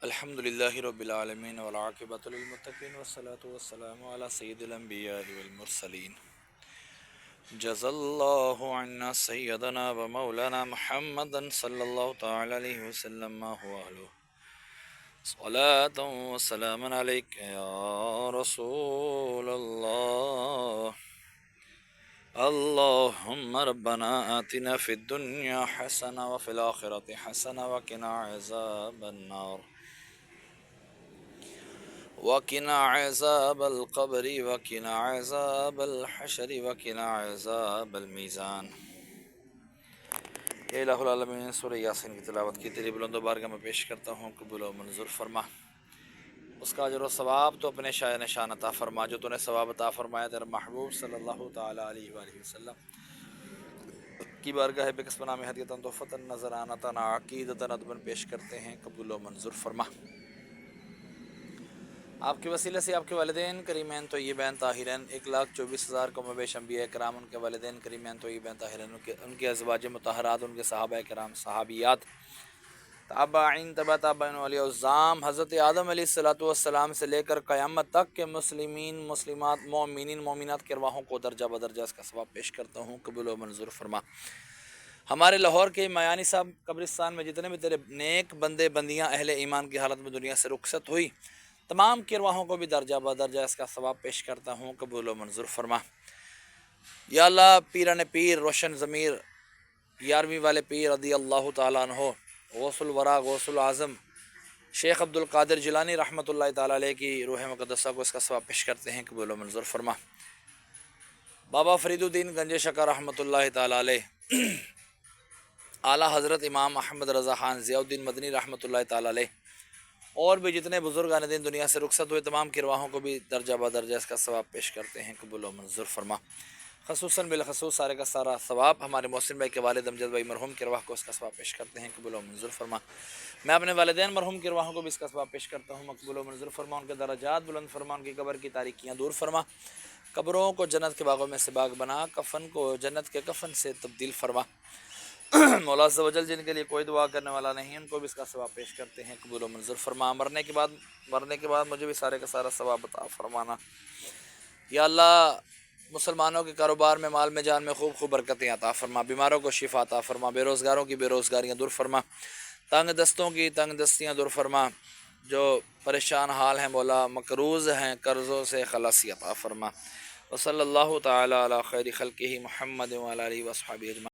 الحمد لله رب العالمين والعاقبة للمتقين والصلاة والسلام على سيد الأنبياء والمرسلين. جزا الله عنا سيدنا ومولانا محمدا صلى الله تعالى عليه وسلم ما هو أهله. صلاة وسلام عليك يا رسول الله. اللهم ربنا آتنا في الدنيا حسنة وفي الآخرة حسنة وقنا عذاب النار وقنا عذاب القبر وقنا عذاب الحشر وقنا عذاب المیزان۔ اے الہ العالمین، سورہ یاسین کی تلاوت کی تیری بلند و بارگاہ میں پیش کرتا ہوں، قبول و منظور فرما۔ اس کا اجر و ثواب تو اپنے شاہ نشان عطا فرما جو تو نے ثواب عطا فرمایا تیرے محبوب صلی اللہ تعالی علیہ وآلہ وسلم کی بارگاہ بکس بنا میں ہدیتاً تحفتاً نظرانتاً عقیدتاً ادباً پیش کرتے ہیں، قبول و منظور فرما۔ آپ کے وسیلے سے آپ کے والدین کریمین طیبین طاہرین 1,24,000 کو مبیش انبیاء کرام، ان کے والدین کریمین طیبین طاہرین، ان کے ازواج مطہرات، ان کے صحابہ کرام، صحابیات، تابعین، تبع تابعین، اولیاء الظام، حضرت آدم علیہ السلام سے لے کر قیامت تک کے مسلمین، مسلمات، مومنین، مومنات کی ارواحوں کو درجہ بدرجہ اس کا ثواب پیش کرتا ہوں، قبول و منظور فرما۔ ہمارے لاہور کے میانی صاحب قبرستان میں جتنے بھی تیرے نیک بندے بندیاں اہل ایمان کی حالت میں دنیا سے رخصت ہوئی، تمام کی ارواحوں کو بھی درجہ بدرجہ اس کا ثواب پیش کرتا ہوں، قبول و منظور فرما۔ یا اللہ، پیران پیر، روشن ضمیر، 11ویں والے پیر رضی اللہ تعالیٰ عنہ، غوث الورا، غوث العظم شیخ عبد القادر جیلانی رحمۃ اللہ تعالیٰ علیہ کی روح مقدسہ کو اس کا ثواب پیش کرتے ہیں، قبول و منظور فرما۔ بابا فرید الدین گنج شکر رحمۃ اللہ تعالیٰ علیہ، اعلیٰ حضرت امام احمد رضا خان ضیاء الدین مدنی رحمۃ اللہ تعالیٰ علیہ، اور بھی جتنے بزرگان دین دنیا سے رخصت ہوئے تمام کی ارواحوں کو بھی درجہ بدرجہ اس کا ثواب پیش کرتے ہیں، قبول و منظور فرما۔ خصوصاً بالخصوص سارے کا سارا ثواب ہمارے محسن بھائی کے والد امجد بھائی مرحوم کی ارواح کو اس کا ثواب پیش کرتے ہیں، قبول و منظور فرما۔ میں اپنے والدین مرحوم کی ارواحوں کو بھی اس کا ثواب پیش کرتا ہوں، مقبول و منظور فرما۔ ان کے درجات بلند فرما، ان کی قبر کی تاریکیاں دور فرما، قبروں کو جنت کے باغوں میں سے باغ بنا، کفن کو جنت کے کفن سے تبدیل فرما۔ مولا عز و جل جن کے لیے کوئی دعا کرنے والا نہیں، ان کو بھی اس کا ثواب پیش کرتے ہیں، قبول و منظور فرما۔ مرنے کے بعد مجھے بھی سارے کا سارا ثواب عطا فرمانا۔ یا اللہ، مسلمانوں کے کاروبار میں، مال میں، جان میں خوب خوب برکتیں عطا فرما، بیماروں کو شفا عطا فرما، بے روزگاروں کی بے روزگاریاں دور فرما، تنگ دستوں کی تنگ دستیاں دور فرما، جو پریشان حال ہیں مولا، مقروض ہیں، قرضوں سے خلاصی عطا فرما۔ وصلی اللہ تعالی علی خیر خلقہ محمد وعلی آلہ وصحبہ اجمعین۔